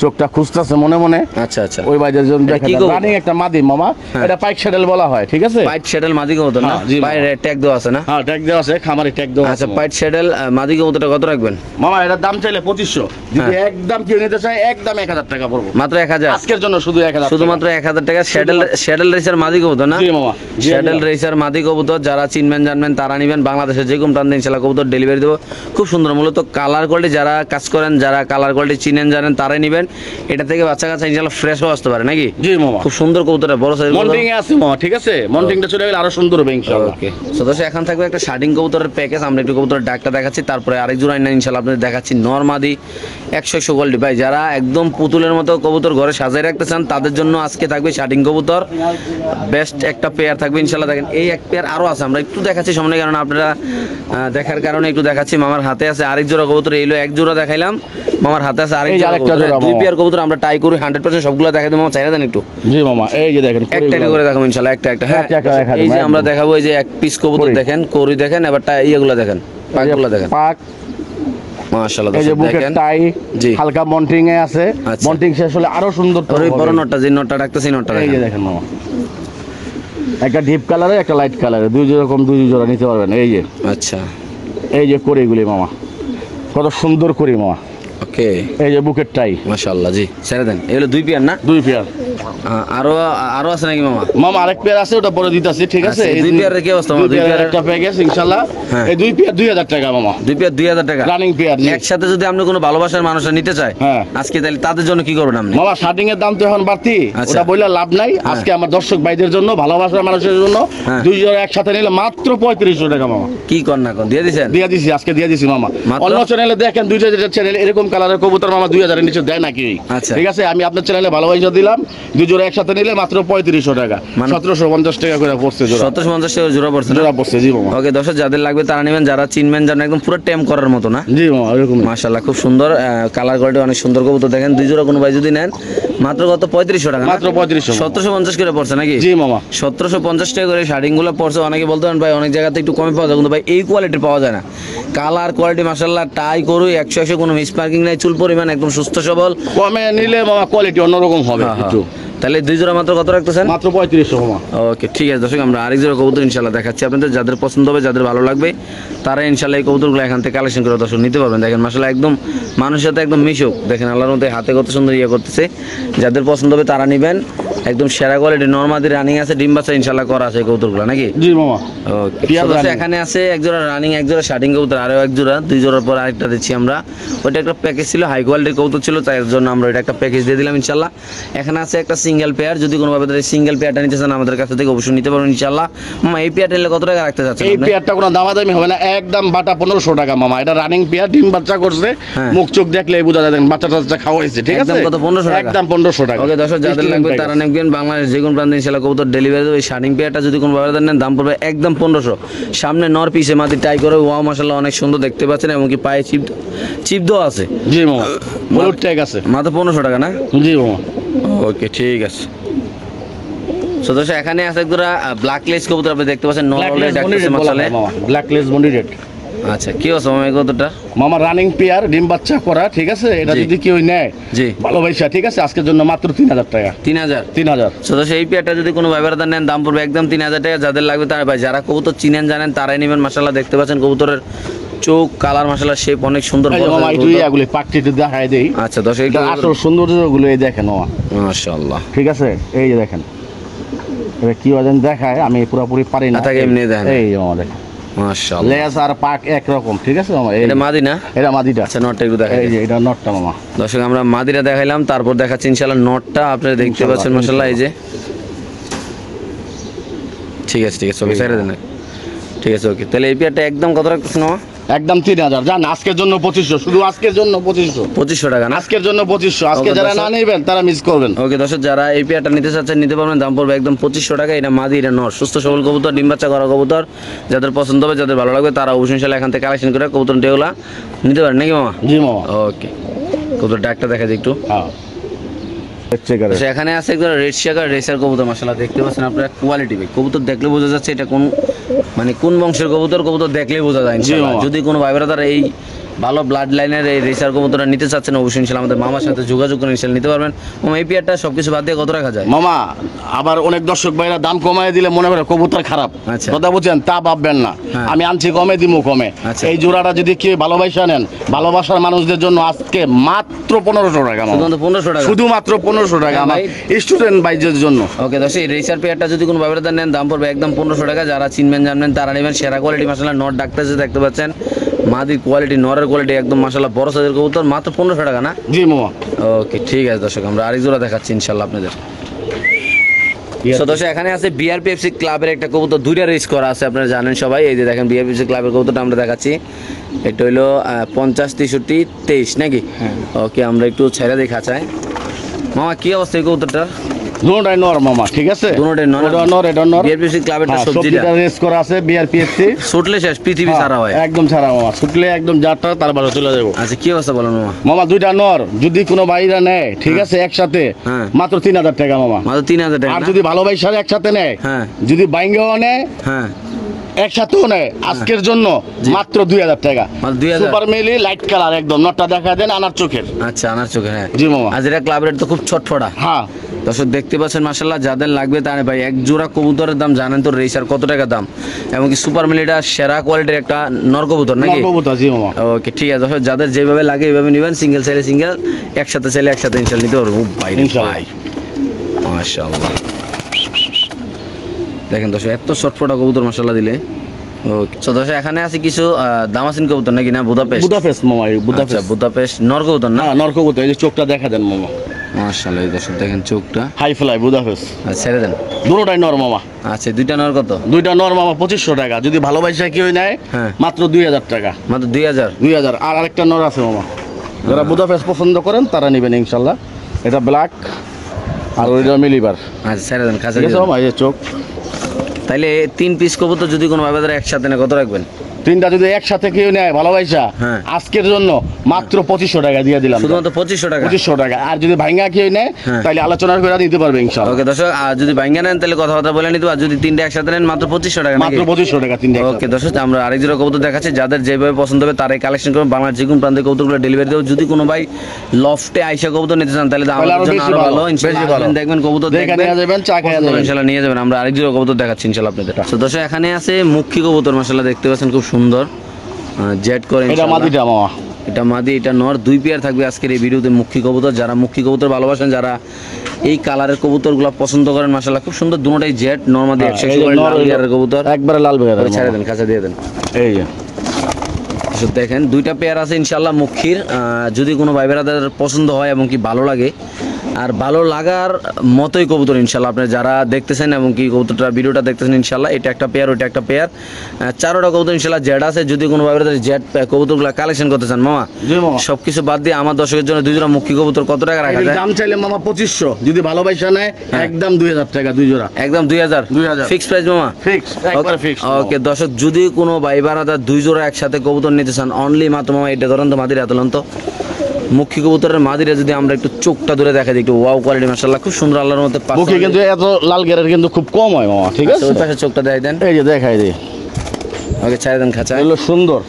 চোখটা খুঁজতেছে মনে মনে। আচ্ছা আচ্ছা, ওই ভাইদের জন্য দেখায় দেন। রানিং একটা মাদি মামা, এটা পাইক শ্যাডেল বলা হয়, ঠিক আছে? পাইট শ্যাডেল মাদি কবুতর না? বাইরে ট্যাগ দেওয়া আছে না? হ্যাঁ, ট্যাগ দেওয়া আছে, খামারি ট্যাগ দেওয়া আছে। আচ্ছা, পাইট শ্যাডেল মাদি কবুতরটা কত রাখবেন মামা? এটার দাম চাইলে 2500, যদি একদম কেউ নিতে চায় একদম 1000 টাকা পড়বে। মাত্র 1000 আজকের জন্য, শুধু 1000, শুধুমাত্র 1000 টাকা। শ্যাডেল রেসার মাদি কবুতর না? জি মামা। শ্যাডেল রেসার মাদি কবুতর যারা চিনবেন জানবেন তারা নিবেন। বাংলাদেশের যে কোনো প্রান্তে ইনশাআল্লাহ কবুতর ডেলিভারি দেবো। খুব সুন্দর, মূলত কালার কোয়ালিটি, যারা কাজ করেন, যারা কালার কোয়ালিটি চিনেন জানেন, তারাই নিবেন। এটা থেকে বাচ্চা কাচ্চা ইনশাআল্লাহ ফ্রেশও আসতে পারে নাকি? জি মামা। খুব সুন্দর কবুতর, বড় সাইজ মন্টিং এ আছে মামা, ঠিক আছে? মন্টিংটা চলে গেলে আরো সুন্দর হবে ইনশাআল্লাহ। ওকে, সো দর্শক এখন থাকবে একটা শার্টিং কবুতরের প্যাকেজ। আমরা একটু কবুতরের ডাকটা দেখাচ্ছি, তারপরে আরেক জোড়া ইনশাআল্লাহ আপনাদের দেখাচ্ছি। নরমাদি 100 কোয়ালিটি ভাই, যারা একদম পুতুলের মতো কবুতর ঘরে সাজায় রাখতে চান, তাদের জন্য আজকে থাকবে শার্টিং কবুতর। বেস্ট একটা পেয়ার থাকবে ইনশাআল্লাহ। দেখেন এই এক পেয়ার আরো আছে, আমরা একটু দেখাচ্ছি সামনে, কারণ আপনারা দেখার কারণে একটু দেখাচ্ছি। মামার হাতে আছে আরেক জোড়া কবুতর, এইলো এক জোড়া দেখাইলাম, মামার হাতে আছে আরেক জোড়া কবুতর। দুই পেয়ার কবুতর আমরা ট্রাই করি 100% সবগুলো দেখাই দেবো। মামা চাইরা দেন একটু? জি মামা, এই যে দেখেন, একটা একটা করে দেখাবো ইনশাআল্লাহ, একটা একটা। হ্যাঁ, এই যে আমরা দেখাবো, এই যে এক পিস কবুতর দেখেন, করি দেখেন, এবার ইয়েগুলো দেখেন, পাকগুলো দেখেন। পাক মাশাআল্লাহ, এই যে বুকের টাই হালকা মন্টিং এ আছে। মন্টিং শেষ হলে আরো সুন্দর। ওই বড় নটটা, যে নটটা রাখতেছি, নটটা এই যে দেখেন মামা, একটা ডিপ কালারে একটা লাইট কালারে, দুই রকম দুই জোড়া নিতে পারবেন। এই যে আচ্ছা, এই যে করিগুলি মামা, কত সুন্দর করি মামা। ওকে, এই যে বুকের টাই, মাশাআল্লাহ। জি, ছেড়ে দেন। এগুলো দুই পেয়ার না? দুই পেয়ার। আরো আরো আছে নাকি মামা? মামা আরেক পেয়ার আছে, ওটা পরে দিতেছি, ঠিক আছে? এই দুই পেয়ারের কি অবস্থা? দুই পেয়ার একটা প্যাকেজ ইনশাআল্লাহ। এই দুই পেয়ার 2000 টাকা মামা। দুই পেয়ার 2000 টাকা রানিং পেয়ার। একসাথে যদি আপনি কোনো ভালোবাসার মানুষরা নিতে চায় আজকে, তাহলে তাদের জন্য কি করবেন আপনি? মামা শার্টিং এর দাম তো এখন বাড়তি, ওটা বললে লাভ নাই। আজকে আমার দর্শক ভাইদের জন্য, ভালোবাসার মানুষের জন্য দুই জোড়া একসাথে নিলে মাত্র 3500 টাকা মামা। কি কর না কোন দিয়ে দিছেন? দিয়ে দিছি, আজকে দিয়ে দিছি মামা। অন্য চ্যানেলে দেখেন দুইটা চ্যানেল এরকম কালারের কবুতর মামা 2000 এর নিচে দেয় নাকি? ঠিক আছে, আমি আপনার চ্যানেলে ভালোবাসা দিলাম, দুই জোড়া একসাথে নিলে মাত্র 3500 টাকা, 1750 টাকা করে পড়ছে জোড়া। 1750 টাকা জোড়া পড়ছে, জোড়া পড়ছে। জি মামা। ওকে দর্শক, যাদের লাগবে তারা নেবেন, যারা চিনবেন জানেন, একদম পুরো টেম করার মতো না? জি মামা, এরকম। মাশাআল্লাহ, খুব সুন্দর কালার কোয়ালিটি, অনেক সুন্দর কবুতর। দেখেন দুই জোড়া কোনো ভাই যদি নেন মাত্র কত? 3500 টাকা, মাত্র 3500। 1750 করে পড়ছে নাকি? জি মামা, 1750 টাকা করে শার্টিং গুলো পড়ছে। অনেকে বলতে পারেন ভাই অনেক জায়গাতে একটু কমে পাওয়া যায়, কিন্তু ভাই এই কোয়ালিটি পাওয়া যায় না। কালার কোয়ালিটি মাশাআল্লাহ, টাই করুই 100 কোনো মিস মার্কিং নাই, চুল পরিমাণ একদম সুস্থ সবল। কমে নিলে মামা কোয়ালিটি অন্যরকম হবে একটু। তাহলে 2 জোড়া মাত্র কত রাখতেছেন? মাত্র 3500 মামা। ওকে ঠিক আছে দর্শক, আমরা আরেক জোড়া কবুতর ইনশাল্লাহ দেখাচ্ছি আপনাদের। যাদের পছন্দ হবে, যাদের ভালো লাগবে, তারা ইনশাল্লাহ এই কবুতরগুলো এখান থেকে কালেকশন করে দর্শক নিতে পারবেন। দেখেন মাশাআল্লাহ একদম মানুষের সাথে একদম মিশুক, দেখেন আল্লাহর মধ্যে হাতে কত সুন্দর করতেছে। যাদের পছন্দ হবে তারা নেবেন, একদম সেরা কোয়ালিটি নরমাদি রানিং আছে, ডিম বাচ্চা ইনশাল্লাহ করা আছে কবুতরগুলো নাকি? জি মামা। ওকে এখানে আছে এক জোড়া রানিং, এক জোড়া শার্টিং কবুতর, আরও এক জোড়া, 2 জোড়ার পর আরেকটা দিচ্ছি আমরা। ওইটা একটা প্যাকেজ ছিল, হাই কোয়ালিটির কবুতর ছিল, তাই জন্য আমরা এটা একটা প্যাকেজ দিয়ে দিলাম ইনশাল্লাহ। এখানে আছে একটা সিঙ্গেল পেয়ার, যদি কোনোভাবে সিঙ্গেল পেয়ারটা নিতে চান আমাদের কাছ থেকে অবশ্যই নিতে পারবেন ইনশাল্লাহ। মামা এই পেয়ারটা নিলে কত টাকা রাখতে চাচ্ছেন? এই পেয়ারটা কোনো দামাদামি হবে না, একদম বাটা 1500 টাকা মামা। এটা রানিং পেয়ার, ডিম বাচ্চা করছে, মুখ চোখ দেখলে বোঝা যায় বাচ্চা টাচ্চা খাওয়াইছে, ঠিক আছে? কত? 1500 টাকা। একদম 1500 টাকা। ওকে দর্শক, যাদের লাগবে তারা নেবেন, বাংলাদেশ যে কোনো প্রান্তে ইনশাল্লাহ কবুতর ডেলিভারি দেবে। এই শার্টিং পেয়ারটা যদি কোনোভাবে নেন দাম পড়বে একদম 1500। সামনে নর পিছে মাটি টাই করে, ওয়াও মাশাআল্লাহ অনেক সুন্দর দেখতে পাচ্ছেন, এমনকি পায়ে চিপ দেওয়া আছে। জি মামা, হলুদ ট্যাগ আছে, মাত্র 1500 টাকা না? জি মামা। ওকে ঠিক আছে। সো দর্শক এখানে আছে একজোড়া ব্ল্যাক লেস কবুতর, আপনি দেখতে পাচ্ছেন নর অলরেডি ডাকতেছে মাশাআল্লাহ। Black less বন্ডি red. আচ্ছা কি আছে মামা এই কবুতরটা? মামা রানিং পেয়ার, ডিম বাচ্চা করা, ঠিক আছে? এটা জি। যদি কেউ নেয় জি ভালোবাসা, ঠিক আছে, আজকের জন্য মাত্র 3000 টাকা। 3000। 3000। সো দর্শক এই পেয়ারটা যদি কোনো ব্যবহারদার নেন দাম পড়বে একদম 3000 টাকা। যাদের লাগবে তারা ভাই, যারা কবুতর চিনেন জানেন তারাই নেবেন। মাশাআল্লাহ দেখতে পাচ্ছেন কবুতরের চোখ কালার মাশাআল্লাহ শেপ অনেক সুন্দর। এই যে মামা একটু এগুলি পাকটিতে দেখায় দেই। আচ্ছা দর্শক এটা আসল সৌন্দর্যগুলো এই দেখেন মামা, মাশাআল্লাহ ঠিক আছে? এই যে দেখেন, এটা কি ওজন দেখায়, আমি পুরোপুরি পারি না। তাকে এমনি দেখেন, এই যে মামা দেখেন, মাশাআল্লাহ লেজ আর পাক একরকম, ঠিক আছে মামা? এটা মাদি না? এটা মাদিটা। আচ্ছা নটটা একটু দেখাই। এই যে এটা নটটা মামা। দর্শক আমরা মাদিরা দেখাইলাম, তারপর দেখাচ্ছি ইনশাআল্লাহ নটটা। আপনারা দেখতে পাচ্ছেন মাশাআল্লাহ এই যে, ঠিক আছে ঠিক আছে ওকে ছেড়ে দেন, ঠিক আছে ওকে। তাহলে এই পেয়ারটা একদম কত রাখতেছেন মামা? একদম 3000। জান আজকের জন্য 2500, শুধু আজকের জন্য 2500। 2500 টাকা না? আজকের জন্য 2500। আজকে ওকে, যারা দর্শক। না নেবেন তারা মিস করবেন। ওকে দর্শক, যারা এই পেয়ারটা নিতে চাচ্ছেন নিতে পারবেন, দাম পড়বে একদম 2500 টাকা। এটা মাদি, এটা নর, সুস্থ সবল কবুতর, ডিম বাচ্চা করা কবুতর। যাদের পছন্দ হবে, যাদের ভালো লাগবে তারা অবশ্যই ইনশাআল্লাহ এখান থেকে কালেকশন করে কবুতর টেগুলা নিতে পারেন নাকি মামা? জি মামা। ওকে কবুতর ডাকটা দেখা যায় একটু। হ্যাঁ চেকারে। আচ্ছা, এখানে আছে একদম রেড শেকার রেসার কবুতর, মাশাআল্লাহ দেখতে পাচ্ছেন আপনারা কোয়ালিটি ভাই। কবুতর দেখলে বোঝা যাচ্ছে এটা কোন মানে কোন বংশের কবুতর, কবুতর দেখলেই বোঝা যায় ইনশাআল্লাহ। মামা। যদি কোনো ভাই ব্রাদার এই ভালো ব্লাড লাইনের এই রেসার কবুতরটা নিতে চাচ্ছেন অবশ্যই ইনশাআল্লাহ আমাদের মামার সাথে যোগাযোগ করে ইনশাআল্লাহ নিতে পারবেন। মামা এই পেয়ারটা সবকিছু বাদ দিয়ে কত রাখা যায়? মামা আবার অনেক দর্শক ভাইরা দাম কমায় দিলে মনে করে কবুতর খারাপ, আচ্ছা। কথা বুঝছেন? তা ভাববেন না, হ্যাঁ। আমি আনছি কমে দিমু কমে। আচ্ছা। এই জোড়াটা যদি কেউ ভালোবাসা নেন, ভালোবাসার মানুষদের জন্য আজকে মাত্র 1500 টাকা মামা। শুধুমাত্র 1500 টাকা? শুধুমাত্র 1500 টাকা হ্যাঁ আমার ভাই। স্টুডেন্ট ভাইদের জন্য। ওকে দর্শক, এই রেসার পেয়ারটা যদি কোনো ব্যবহারদার নেন দাম পড়বে একদম 1500 টাকা। যারা চিনবেন জানবেন তারা নেবেন। সেরা কোয়ালিটি মাশাআল্লাহ নট ডাকতেছে দেখতে পাচ্ছেন, মাদির কোয়ালিটি নরের কোয়ালিটি একদম মাশাআল্লাহ বড় সাইজের কবুতর, মাত্র 1500 টাকা না? জি মামা। ওকে ঠিক আছে দর্শক, আমরা আরেক জোড়া দেখাচ্ছি ইনশাআল্লাহ আপনাদের। So, দর্শক এখানে আছে বিআরপিএফসি ক্লাবের একটা কবুতর, 2টা রেস করা আছে আপনারা জানেন সবাই। এই যে দেখেন বিআরপিএফসি ক্লাবের কবুতরটা আমরা দেখাচ্ছি। এটা হলো 50, 63, 23 নাকি? ওকে আমরা একটু ছেড়ে দেখা চাই। মামা কি অবস্থা এই কবুতরটার? দুটোটাই নর মামা, ঠিক আছে? দুটোটাই নর। এটা নর, এটা নর। বিআরপিএফসি ক্লাবেরটা হ্যাঁ, সবজিটা সবজিটা রেস করা আছে বিআরপিএফসি। ছুটলে শেষ, পৃথিবী সারা হয় একদম ছাড়া মামা, ছুটলে একদম যাত্রা তারপরে চলে যাবো। আচ্ছা কি অবস্থা বলেন মামা? মামা দুইটা নর যদি কোনো ভাইরা নেয়, ঠিক আছে, একসাথে হ্যাঁ। মাত্র 3000 টাকা মামা। মাত্র 3000 টাকা আর না? যদি ভালোবাসার একসাথে নেয়, হ্যাঁ। যদি বাইঙ্গাও নেয়, হ্যাঁ একসাথেও নেয়, আজকের জন্য মাত্র 2000 টাকা। মাত্র 2000? সুপার মিলি লাইট কালার একদম, নটটা দেখা দেন আনার চোখের। আচ্ছা আনার চোখে, হ্যাঁ। জি মামা। আজ এটা ক্লাবের তো খুব ছটফটা। হ্যাঁ দর্শক দেখতে পাচ্ছেন মাশাআল্লাহ, যাদের লাগবে তার ভাই এক জোড়া কবুতরের দাম জানেন তো রেসার কত টাকা দাম, এমনকি সুপার মিলিটা সেরা কোয়ালিটির একটা নর কবুতর নাকি? নরকবুতর, জি মামা। ওকে ঠিক আছে দর্শক, যাদের যেভাবে লাগে এইভাবে নেবেন, সিঙ্গেল চাইলে সিঙ্গেল, একসাথে চাইলে একসাথে ইনশাআল্লাহ নিতে পারবো ভাই রে ইনশাআল্লাহ। ভাই মাশাআল্লাহ। দেখেন দর্শক এত ছটফটা কবুতর মাশাআল্লাহ দিলে। ওকে সো দর্শক এখানে আছে কিছু দামাসিন কবুতর নাকি না? বুদাপেস্ট। বুদাপেস্ট মামা, এই আচ্ছা বুদাপেস্ট। বুদাপেস্ট নর কবুতর না? হ্যাঁ নরকবুতর, এই যে চোখটা দেখা দেন মামা, মাশাআল্লাহ। এই দর্শক দেখেন চোখটা, হাই ফ্লাই বুদাপেস্ট। আচ্ছা ছেড়ে দেন। দুটোটাই নর মামা। আচ্ছা দুইটা নর কত? দুইটা নর মামা 2500 টাকা। যদি ভালোবাসা কেউ নেয়, হ্যাঁ। মাত্র 2000 টাকা। মাত্র 2000? 2000। আর আরেকটা নর আছে মামা, যারা বুদাপেস্ট পছন্দ করেন তারা নেবেন ইনশাল্লাহ। এটা ব্ল্যাক আর ওইটা মিলিবার, আচ্ছা ছেড়ে দেন কাছে ঠিক আছে মামা। এই যে চোখ, তাইলে 3 পিস কবুতর যদি কোনো ভাবে একসাথে নেয় কত রাখবেন? তিনটা যদি একসাথে কেউ নেয় ভালোবাসা হ্যাঁ। আজকের জন্য মাত্র 2500 টাকা দিয়ে দিলাম, শুধুমাত্র 2500 টাকা। 2500 টাকা। আর যদি ভাঙ্গা কেউ নেয় হ্যাঁ। তাহলে আলোচনা করে নিতে পারবে ইনশাআল্লাহ। ওকে দর্শক, আর যদি ভাঙ্গা নেন তাহলে কথাবার্তা বলে নিতে, আর যদি তিনটা একসাথে নেন মাত্র 2500 টাকা নাকি? মাত্র 2500 টাকা তিনটা ওকে দর্শক, আমরা আরেক জোড়া কবুতর দেখাচ্ছি, যাদের যেভাবে পছন্দ হবে তারাই কালেকশন করবেন। বাংলার যে কোনো প্রান্তে কবুতরগুলো ডেলিভারি দেবো। যদি কোনো ভাই লফটে আইসা কবুতর নিতে চান তাহলে তাহলে আমাদের জন্য বেশি আরো ভালো, ভালো। ইনশাআল্লাহ বেশি ভালো। আসবেন, দেখবেন কবুতর দেখে নিয়ে যাবেন, চা খেয়ে যাবেন। ইনশাআল্লাহ নিয়ে যাবেন। আমরা আরেক জোড়া কবুতর দেখাচ্ছি ইনশাআল্লাহ আপনাদের। তো দর্শক এখানে আছে মুখী কবুতর, মাশাআল্লাহ দেখতে পাচ্ছেন খুব সুন্দর জেট করে। এটা মাদিটা মামা, এটা মাদি, এটা নর, দুই পেয়ার থাকবে আজকের এই ভিডিওতে মুখী কবুতর। যারা মুখী কবুতর ভালোবাসেন, যারা এই কালারের কবুতরগুলো পছন্দ করেন, মাশাআল্লাহ খুব সুন্দর, দুটোটাই জেট নর মাদি, 100 লাল গিয়ারের কবুতর। একবারে লাল বেগার। ছেড়ে দেন, কাছে দিয়ে দেন। এই যে দেখেন দুইটা পেয়ার আছে ইনশাআল্লাহ মুখীর। যদি কোনো ভাই বেরাদের পছন্দ হয় এবং কি ভালো লাগে, আর ভালো লাগার মতোই কবুতর ইনশাআল্লাহ আপনারা যারা দেখতেছেন এবং কি কবুতরটা ভিডিওটা দেখতেছেন ইনশাআল্লাহ, এটা একটা পেয়ার, ওইটা একটা পেয়ার, চারোটা কবুতর ইনশাআল্লাহ জেড আছে। যদি কোনো ভাই বেরাদের জেড কবুতরগুলো কালেকশন করতে চান মামা, জি মামা, সবকিছু বাদ দিয়ে আমার দর্শকের জন্য দুই জোড়া মুখী কবুতর কত টাকা রাখা যায়? দাম চাইলে মামা 2500, যদি ভালোবাসা নেয় একদম 2000 টাকা দুই জোড়া। একদম 2000 ফিক্স প্রাইস মামা, ফিক্স, একবারে ফিক্স। ওকে দর্শক, যদি কোনো ভাই বারাদার দুই জোড়া একসাথে কবুতর নিতে চান অনলি মাত্র মামা এটা ধরেন তো মাদিরা তুলন্ত মুখী কবুতরের মাদিরা যদি আমরা একটু চোখটা ধরে দেখা দিই, একটু ওয়াও কোয়ালিটি মাশাআল্লাহ খুব সুন্দর আল্লাহর মধ্যে। মুখে কিন্তু এত লাল গেরের কিন্তু খুব কম হয় মামা, ঠিক আছে? ওই পাশে চোখটা দেখাই দেন, এই যে দেখাই দিই, ওকে ছেড়ে দেন খাঁচা। এগুলো সুন্দর।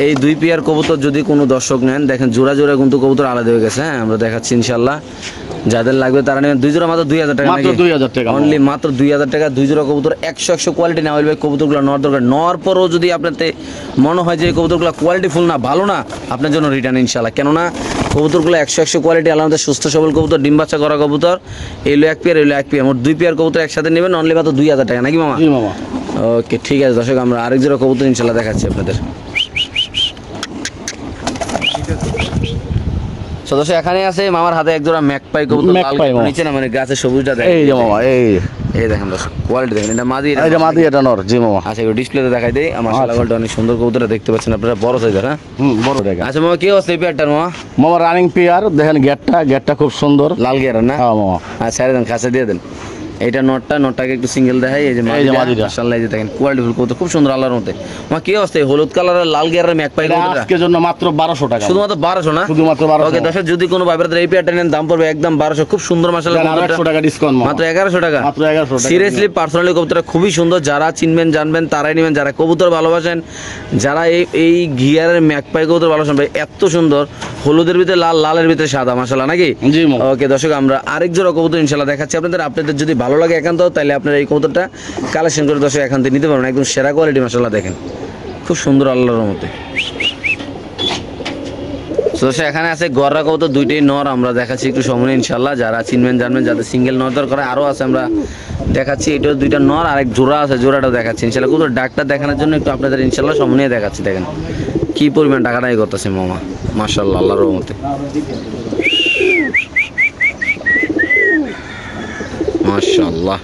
এই দুই পেয়ার কবুতর যদি কোনো দর্শক নেন, দেখেন জোড়া জোড়া কিন্তু কবুতর আলাদা হয়ে গেছে। হ্যাঁ, আমরা দেখাচ্ছি ইনশাআল্লাহ, যাদের লাগবে তারা নেবেন। দুই জোড়া মাত্র 2000 টাকা, মাত্র 2000 টাকা, অনলি মাত্র 2000 টাকা। দুই জোড়া কবুতর 100 কোয়ালিটি না হইবে, কবুতরগুলো নর দরকার। নর পরও যদি আপনাতে মনে হয় যে এই কবুতরগুলো কোয়ালিটি ফুল না, ভালো না, আপনার জন্য রিটার্ন ইনশাআল্লাহ। কেননা কবুতরগুলো 100 কোয়ালিটি, আলাদা সুস্থ সবল কবুতর, ডিম বাচ্চা করা কবুতর। এলো এক পেয়ার, এলো এক পেয়ার, মোট দুই পেয়ার কবুতর একসাথে নেবেন অনলি মাত্র 2000 টাকা নাকি মামা? জি মামা। ওকে ঠিক আছে দর্শক, আমরা আরেক জোড়া কবুতর ইনশাআল্লাহ দেখাচ্ছি আপনাদের। দর্শক এখানে আছে মামার হাতে এক জোড়া ম্যাকপাই কবুতর, ম্যাকপাই মামা। নিচে না মানে গাছের সবুজটা দেখেন। এই যে মামা, এই দেখেন দর্শক কোয়ালিটি দেখেন, এটা মাদি, এই যে মাদি, এটা নর। জি মামা। আচ্ছা একটু ডিসপ্লেতে দেখাই দেই। মাশাআল্লাহ কোয়ালিটি অনেক সুন্দর কবুতরটা দেখতে পাচ্ছেন আপনারা, বড় সাইজের। হ্যাঁ বড় টাকা। আচ্ছা মামা কি অবস্থা এই পেয়ারটার মামা? মামা রানিং পেয়ার, দেখেন গেটটা খুব সুন্দর, লাল গিয়ারের না? হ্যাঁ মামা। আচ্ছা ছেড়ে দেন, কাছে দিয়ে দেন। এইটা নটটাকে একটু সিঙ্গেল দেখাই। এই যে মাদিটা, মাশাআল্লাহ এই যে দেখেন কোয়ালিটি ফুল কবুতর, খুব সুন্দর আল্লাহর মধ্যে। মা কি অবস্থা এই হলুদ কালারের লাল গিয়ারের ম্যাকপাই কবুতরটা? আজকের জন্য মাত্র 1200 টাকা, শুধুমাত্র 1200 না? শুধুমাত্র 1200। ওকে দর্শক, যদি কোনো ভাইব্রাদার এই পেয়ারটা নেন দাম পড়বে একদম 1200, খুব সুন্দর মাশাআল্লাহ। 100 টাকা ডিসকাউন্ট মাত্র 1100 টাকা, মাত্র 1100 টাকা। সিরিয়াসলি পার্সোনালি কবুতরটা খুবই সুন্দর, যারা চিনবেন জানবেন তারাই নেবেন, যারা কবুতর ভালোবাসেন, যারা এই গিয়ারের ম্যাকপাই কবুতর ভালোবাসেন ভাই, এত সুন্দর হলুদের ভিতরে লাল, লালের ভিতরে সাদা, মাশাআল্লাহ নাকি? জি মামা। ওকে দর্শক, আমরা আরেক জোড়া কবুতর ইনশাআল্লাহ দেখাচ্ছি আপনাদের যদি ভালো লাগে একান্ত, তাহলে আপনারা এই কবুতরটা কালেকশন করে দর্শক এখান থেকে নিতে পারবেন, একদম সেরা কোয়ালিটি মাশাআল্লাহ দেখেন, খুব সুন্দর আল্লাহর মধ্যে। দর্শক এখানে আছে গররা কবুতর, দুইটাই নর, আমরা দেখাচ্ছি একটু সামনে ইনশাআল্লাহ, যারা চিনবেন জানবেন, যাদের সিঙ্গেল নর দরকার আরও আছে আমরা দেখাচ্ছি। এটাও দুইটা নর, আরেক জোড়া আছে, জোড়াটাও দেখাচ্ছি ইনশাআল্লাহ। কবুতর ডাকটা দেখানোর জন্য একটু আপনাদের ইনশাআল্লাহ সামনে দেখাচ্ছি, দেখেন কি পরিমাণ টাকাটাই করতেছে মামা, মাশাআল্লাহ আল্লাহর রহমতে, মাশাআল্লাহ।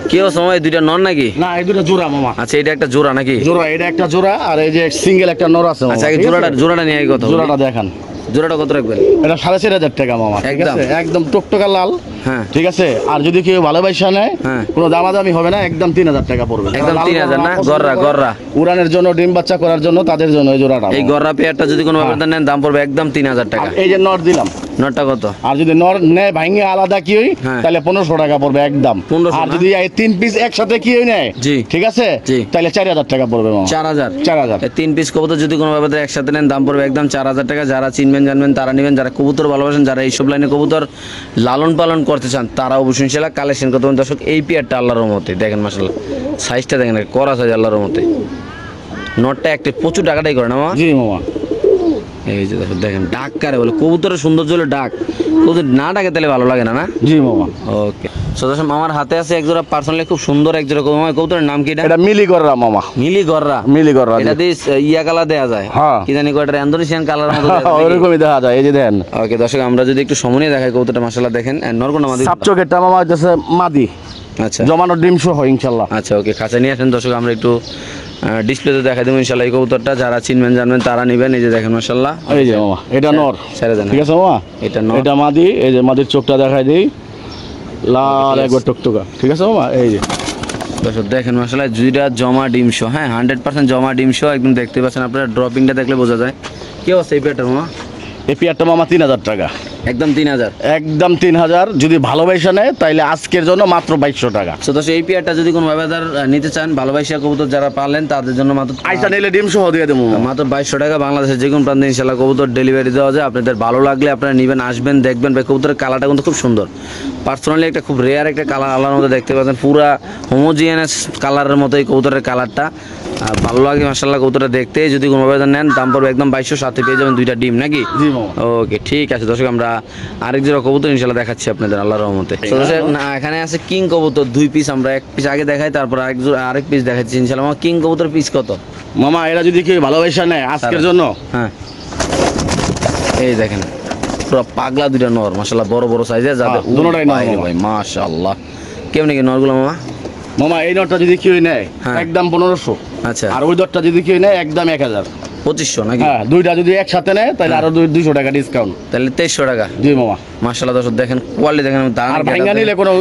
কি সময় দুইটা নর নাকি? না, এই দুটো জোড়া মামা। আচ্ছা এটা একটা জোড়া নাকি? জোড়া, এটা একটা জোড়া, আর এই যে সিঙ্গেল একটা নর আছে মামা। আচ্ছা আগে জোড়াটা নিয়ে আগে কথা বলি। জোড়াটা দেখান। জোড়াটা কত রাখবেন? এটা 4500 টাকা মামা, ঠিক একদম। আছে? একদম টকটকা লাল, হ্যাঁ ঠিক আছে? আর যদি কেউ ভালোবাসা নেয়, হ্যাঁ। কোনো দামাদামি হবে না, একদম 3000 টাকা পড়বে। একদম লাল 3000 না? পছন্দ গররা করে, গররা উড়ানের জন্য, ডিম বাচ্চা করার জন্য, তাদের জন্য এই জোড়াটা। এই গররা পেয়ারটা যদি কোনো ব্যাপারটা নেন দাম পড়বে একদম 3000 টাকা। আর এই যে নর দিলাম, নটটা কত? আর যদি নর নেয় ভাঙে আলাদা কি হই, হ্যাঁ। তাহলে 1500 টাকা পড়বে একদম। 1500 আর না? যদি এই 3 পিস একসাথে কি হই নেয়, জি। ঠিক আছে, জি। তাহলে 4000 টাকা পড়বে মামা। 4000 4000। এই 3 পিস কবুতর যদি কোনো ব্যাপারে একসাথে নেন দাম পড়বে একদম 4000 টাকা। যারা চিনবেন জানবেন তারা নেবেন, যারা কবুতর ভালোবাসেন, যারা এইসব লাইনে কবুতর লালন পালন করতে চান, তারা অবশ্যই ইনশাআল্লাহ কালেকশন করতে পারেন। দর্শক এই পেয়ারটা আল্লাহর রহমতে দেখেন মাশাআল্লাহ, সাইজটা দেখেন, করা সাইজ আল্লাহর রহমতে। নটটা একটা প্রচুর টাকাটাই করে না মামা? জি মামা। এই যে দেখেন ডাক কারে বলে, কবুতরের সৌন্দর্য হলো ডাক, কবুতর না ডাকে তাহলে ভালো লাগে না, না? জি মামা। ওকে সদস্য আমার হাতে আছে এক জোড়া পার্সোনালি খুব সুন্দর এক জোড়া কবুতরের নাম কি? এটা মিলি গররা মামা। মিলি গররা? মিলি গররা, এটা দিস ইয়া কালার দেয়া যায়, হ্যাঁ। কি জানি কয়টা ইন্দোনেশিয়ান কালার মতো দেয়া যায় নাকি? ওইরকমই দেখা যায়, এই যে দেন। ওকে দর্শক, আমরা যদি একটু সময় দেখাই কবুতরটা মাশাআল্লাহ দেখেন, নরকোনা মাদি, সাপচকেরটা মামা হইতেছে মাদি, আচ্ছা জমানো ডিম সহ ইনশাআল্লাহ। আচ্ছা ওকে, কাছে নিয়ে আসেন দর্শক, আমরা একটু ডিসপ্লেতে দেখাই দেবো ইনশাআল্লাহ। এই কবুতরটা যারা চিনবেন জানবেন তারা নেবেন। এই যে দেখেন মাশাআল্লাহ, এই যে মামা, এটা নর, ছেড়ে দেন, ঠিক আছে মামা? এটা নর, এটা মাদি, এই যে মাদির চোখটা দেখাই দেই, লাল একবার টকটকা, ঠিক আছে মামা? এই যে দর্শক দেখেন মাশাআল্লাহ দুইটা জমা ডিমশো, হ্যাঁ 100% জমা ডিমশো, একদম দেখতে পাচ্ছেন আপনারা, ড্রপিংটা দেখলে বোঝা যায়। কি অবস্থা এই পেয়ারটার মামা? এই পেয়ারটা মামা 3000 টাকা, একদম 3000, একদম 3000। যদি ভালোবাসা নেয় তাইলে আজকের জন্য মাত্র 2200 টাকা। তো দর্শক এই পেয়ারটা যদি কোনো ব্যবহার নিতে চান, ভালোবাসা কবুতর যারা পালেন তাদের জন্য মাত্র আইসা নিলে ডিম সহ দিয়ে দেবো মাত্র 2200 টাকা। বাংলাদেশের যে কোনো প্রান্তে ইনশাআল্লাহ কবুতর ডেলিভারি দেওয়া যায়। আপনাদের ভালো লাগলে আপনারা নেবেন, আসবেন, দেখবেন। ভাই কবুতরের কালারটা কিন্তু খুব সুন্দর, পার্সোনালি একটা খুব রেয়ার একটা কালার আলার মধ্যে দেখতে পাচ্ছেন, পুরা হোমোজিনিয়াস কালারের মতো এই কবুতরের কালারটা। ভালো লাগে মাশাআল্লাহ কবুতরটা দেখতে। যদি কোনো ব্যবহার নেন দাম পড়বে একদম 2200, সাথে পেয়ে যাবেন দুইটা ডিম নাকি? জি মামা। ওকে ঠিক আছে দর্শক, আমরা আরেক জোড়া কবুতর ইনশাআল্লাহ দেখাচ্ছি আপনাদের আল্লাহর রহমতে। তো দর্শক এখানে আছে কিং কবুতর 2 পিস, আমরা এক পিস আগে দেখাই, তারপর আরেক পিস দেখাচ্ছি ইনশাআল্লাহ। কিং কবুতর পিস কত মামা? এরা যদি কেউ ভালোবাসা নেয় আজকের জন্য, হ্যাঁ এই দেখেন পুরো পাগলা দুইটা নর মাশাআল্লাহ, বড় বড় সাইজের, যাদের দুটোটাই নর ভাই মাশাআল্লাহ। কেমন কি নরগুলো মামা? মামা এই নটটা যদি কেউ নেয় হ্যাঁ। একদম 1500, আচ্ছা আর ওই দরটা যদি কেউ নেয় একদম 1000। 2500 নাকি? হ্যাঁ, দুইটা যদি একসাথে নেয় তাহলে আরো 200 টাকা ডিসকাউন্ট। তাহলে 2300 টাকা। জি মামা। মাশাআল্লাহ দর্শক দেখেন কোয়ালিটি দেখেন, আর ভাঙ্গা নিলে কোনো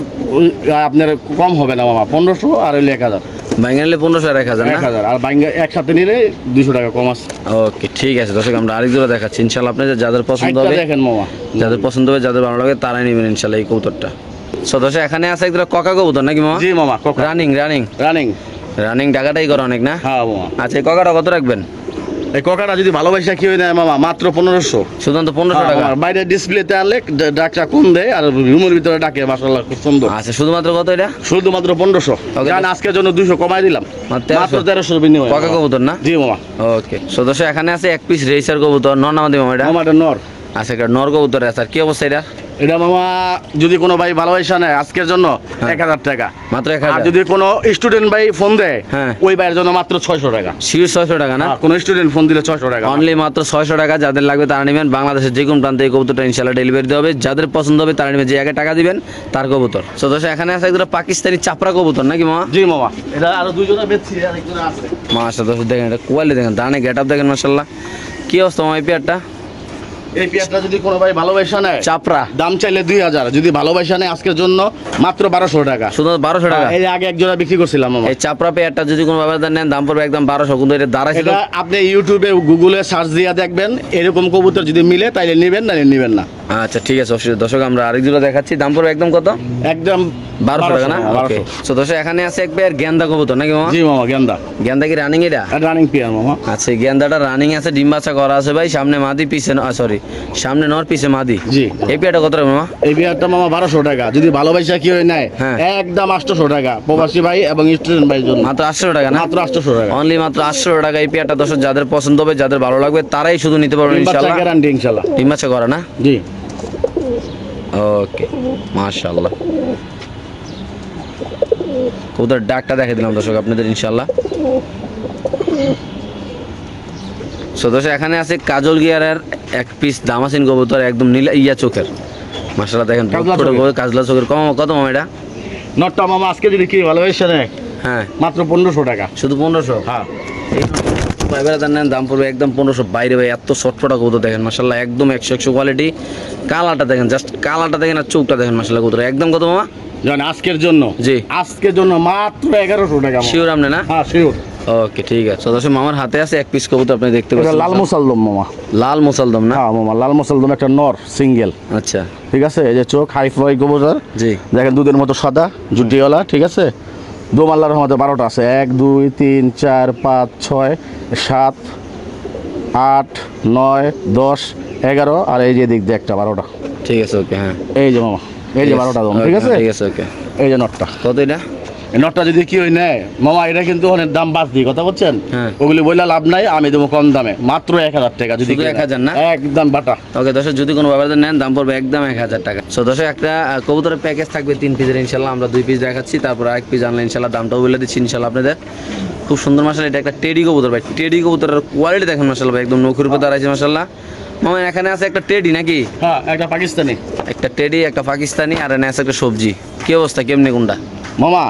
আপনার কম হবে না মামা, 1500 আর হইলে 1000। ভাঙ্গা নিলে 1500 আর 1000 না? 1000 আর ভাঙ্গা একসাথে নিলে 200 টাকা কম আছে। ওকে ঠিক আছে দর্শক, আমরা আরেক জোড়া দেখাচ্ছি ইনশাআল্লাহ। আপনাদের যাদের পছন্দ একটা হবে, দেখেন মামা, যাদের পছন্দ হবে, যাদের ভালো লাগে তারাই নেবেন ইনশাআল্লাহ এই কবুতরটা। সো দর্শক এখানে আছে একটা ককা কবুতর নাকি মামা? জি মামা। রানিং রানিং রানিং রানিং টাকাটাই করে অনেক না? হ্যাঁ মামা। আচ্ছা এই ককাটা কত রাখবেন? এই কোকাটা যদি ভালোবাসা কেউ নেয় মামা মাত্র 1500। শুধুমাত্র 1500 টাকা। বাইরে ডিসপ্লেতে আনলে ডাকটা কম দেয়, আর রুমের ভিতরে ডাকে মাশাআল্লাহ খুব সুন্দর। আচ্ছা শুধুমাত্র কত এটা? শুধুমাত্র 1500। Okay. জান আজকের জন্য 200 কমাই দিলাম, মাত্র 1300 বিনিময়ে। ককা কবুতর না? জি মামা। ওকে সো দর্শক এখানে আছে এক পিস রেসার কবুতর, নর নামাদি মামা এটা? মামা এটা নর। আচ্ছা একটা নর কবুতর আছে। আর কি অবস্থা এটা? এটা মামা যদি কোনো ভাই ভালোবাসা নেয় আজকের জন্য 1000 টাকা, মাত্র আর 1000। যদি কোনো স্টুডেন্ট ভাই ফোন দেয় হ্যাঁ। ওই ভাইয়ের জন্য মাত্র 600 টাকা। শিওর 600 টাকা না? কোন স্টুডেন্ট ফোন দিলে 600 টাকা। অনলি মাত্র 600 টাকা। যাদের লাগবে তারা নেবেন, বাংলাদেশের যে কোনো প্রান্তে এই কবুতরটা ইনশাআল্লাহ ডেলিভারি দেওয়া হবে। যাদের পছন্দ হবে তারা নেবেন, যে আগে টাকা দিবেন তার কবুতর। সো দর্শক এখানে আছে একটা পাকিস্তানি চাপড়া কবুতর নাকি মামা? জি মামা। এটা আরো দুইজনে বেচছি, আর একজনে আছে। মাশাআল্লাহ দর্শক দেখেন এটা কোয়ালিটি দেখেন, দানে গেটআপ দেখেন মাশাআল্লাহ। কি অবস্থা মামা এই পেয়ারটা? এই পেয়ারটা যদি কোনো ভাই ভালোবাসা নেয় চাপড়া দাম চাইলে 2000, যদি ভালোবাসা নেয় আজকের জন্য মাত্র 1200 টাকা। শুধু 1200 টাকা। এই আগে এক জোড়া বিক্রি করছিলাম মামা। এই চাপড়া পেয়ারটা যদি কোনো ব্যবধান নেন দাম পড়বে একদম 1200, কিন্তু এটা দাঁড়া ছিল। এটা আপনি ইউটিউবে গুগলে সার্চ দিয়ে দেখবেন, এরকম কবুতর যদি মিলে তাইলে নেবেন, না নেবেন না। আচ্ছা ঠিক আছে অবশ্যই দর্শক, আমরা আরেক জোড়া দেখাচ্ছি, দাম পড়বে একদম কত? একদম 1200 টাকা না? ওকে 1200। সো দর্শক এখানে আছে এক পেয়ার গেন্দা কবুতর নাকি মামা? জি মামা। গেন্দা। গেন্দা কি রানিং এটা? রানিং পেয়ার মামা। আচ্ছা এই গেন্দাটা রানিং আছে, ডিম বাচ্চা করা আছে ভাই, সামনে মাদি পিছে সরি সামনে নর পিছে মাদি। জি। এই পেয়ারটা কত টাকা মামা? এই পেয়ারটা মামা 1200 টাকা, যদি ভালোবাসা কি হয় নেয় হ্যাঁ। একদম 800 টাকা, প্রবাসী ভাই এবং স্টুডেন্ট ভাইয়ের জন্য মাত্র 800 টাকা না? মাত্র 800 টাকা। অনলি মাত্র 800 টাকা এই পেয়ারটা। দর্শক যাদের পছন্দ হবে, যাদের ভালো লাগবে তারাই শুধু নিতে পারবেন ইনশাআল্লাহ। গ্যারান্টি ইনশাআল্লাহ। ডিম বাচ্চা করা না? জি। ওকে মাশাআল্লাহ। কবুতর ডাকটা দেখে দিলাম দর্শক আপনাদের ইনশাআল্লাহ। সো দর্শক এখানে আছে কাজল গিয়ারের এক পিস দামাসিন কবুতর, একদম নীলা ইয়া চোখের মাশাআল্লাহ দেখেন, কাজলা ছোট চোখের। করে কাজলা চোখের। কত মামা এটা? নটটা মামা আজকে যদি কি ভালোবাসা নেয় হ্যাঁ মাত্র 1500 টাকা। শুধু 1500? হ্যাঁ। এবারে নেন দাম পড়বে একদম 1500। বাইরে ভাই এত ছটফটা কবুতর দেখেন মাশাআল্লাহ, একদম 100 কোয়ালিটি। কালারটা দেখেন, জাস্ট কালারটা দেখেন আর চোখটা দেখেন মাশাআল্লাহ কবুতর একদম। কত মামা? জান আজকের জন্য? জি। আজকের জন্য মাত্র 1100 টাকা। শিওর আপনি না? হ্যাঁ শিওর। ওকে ঠিক আছে। তো দর্শক মামার হাতে আছে এক পিস কবুতর, আপনি দেখতে এটা পাচ্ছেন লাল মুসালদম মামা। লাল মুসালদম না? হ্যাঁ মামা, লাল মুসালদম একটা নর সিঙ্গেল। আচ্ছা ঠিক আছে, এই যে চোখ হাই ফ্লাই কবুতর, জি। দেখেন দুধের মতো সাদা জুটিওয়ালা। ঠিক আছে, দোম আল্লাহর রহমতে 12টা আছে, 1 2 3 4 5 6 7 8 9 10 11, আর এই যে দিক দিয়ে একটা 12টা। ঠিক আছে ওকে হ্যাঁ। এই যে মামা, এই যে 12টা দম। ঠিক আছে, ঠিক আছে ওকে। এই যে নটটা। কত এটা? এই নটটা যদি কি হয় নেয় মামা, এটা কিন্তু অনেক দাম বাদ দিই, কথা বলছেন? হ্যাঁ। ওগুলি বললে লাভ নাই, আমি দেবো কম দামে মাত্র 1000 টাকা। যদি শুধু 1000 না? একদম বাটা। ওকে দর্শক যদি কোনো ব্যবধান নেন দাম পড়বে একদম 1000 টাকা। সো দর্শক একটা কবুতরের প্যাকেজ থাকবে 3 পিসের ইনশাআল্লাহ। আমরা 2 পিস দেখাচ্ছি, তারপর আরেক পিস আনলে ইনশাআল্লাহ দামটাও বলে দিচ্ছি ইনশাআল্লাহ আপনাদের। খুব সুন্দর মাশাআল্লাহ, এটা একটা টেডি কবুতর ভাই। টেডি কবুতরের কোয়ালিটি দেখেন মাশাআল্লাহ ভাই, একদম নখের উপর দাঁড়াইছে মাশাআল্লাহ। মামা এখানে আছে একটা টেডি নাকি? হ্যাঁ, একটা পাকিস্তানি। একটা টেডি, একটা পাকিস্তানি, আর এখানে আছে একটা সবজি। কি অবস্থা, কেমনে কোনটা মামা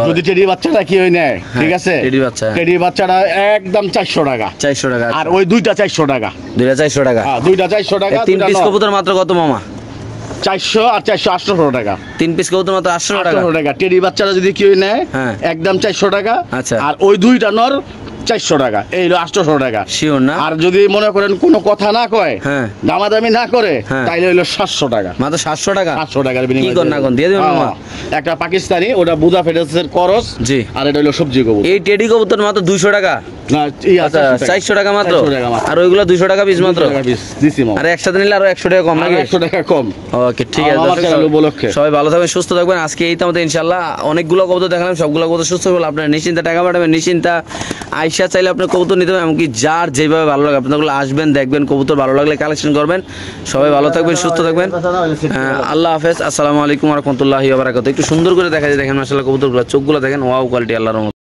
যদি টেডি বাচ্চাটা কি হয় নেয়, ঠিক আছে, টেডি বাচ্চা, হ্যাঁ। টেডি বাচ্চাটা একদম 400 টাকা। 400 টাকা। আর ওই দুইটা 400 টাকা। দুইটা 400 টাকা। হ্যাঁ, দুইটা 400 টাকা। 3 পিস কবুতর মাত্র কত মামা? 400 আর 400 800 টাকা। 3 পিস কবুতর মাত্র 800 টাকা। 800 টাকা। টেডি বাচ্চারা যদি কেউ নেয় হ্যাঁ। একদম 400 টাকা। আচ্ছা। আর ওই দুইটা নর 400 টাকা, এই হলো 800 টাকা। শিওর না? আর যদি মনে করেন কোনো কথা না কয়, হ্যাঁ। দামাদামি না করে, হ্যাঁ। তাইলে হলো 700 টাকা। মাত্র 700 টাকা। 700 টাকার কি বিনিময়ে কর না কর দিয়ে দিবেন মামা? একটা পাকিস্তানি, ওটা বুদা ফেডারেশনের করস। জি। আর এটা হলো সবজি কবুতর। এই টেডি কবুতর মাত্র 200 টাকা। না, আচ্ছা 400 টাকা মাত্র। 400 টাকা মাত্র। আর ওইগুলো 200 টাকা পিস মাত্র। 200 টাকা পিস দিছি মামা। আর একসাথে নিলে আরো 100 টাকা কম নাকি? 100 টাকা কম। ওকে ঠিক আছে। আমার দর্শক চ্যানেল উপলক্ষে। সবাই ভালো থাকবেন, সুস্থ থাকবেন। আজকে এই তো আমাদের ইনশাআল্লাহ অনেকগুলো কবুতর দেখালাম, সবগুলো কবুতর সুস্থ হলে আপনারা নিশ্চিন্তে টাকা পাঠাবেন, নিশ্চিন্তা আইসা চাইলে আপনি কবুতর নিতে পারেন। এমনকি যার যেভাবে ভালো লাগে আপনাগুলো আসবেন, দেখবেন, কবুতর ভালো লাগলে কালেকশন করবেন। সবাই ভালো থাকবেন, সুস্থ থাকবেন। আল্লাহ হাফেজ। আসসালামু আলাইকুম ওয়া রাহমাতুল্লাহি ওয়া বারাকাতুহু। একটু সুন্দর করে দেখা যায়, দেখেন মাশাআল্লাহ কবুতরগুলো, চোখগুলো দেখেন, ওয়াও কোয়ালিটি, আল্লাহর রহমত।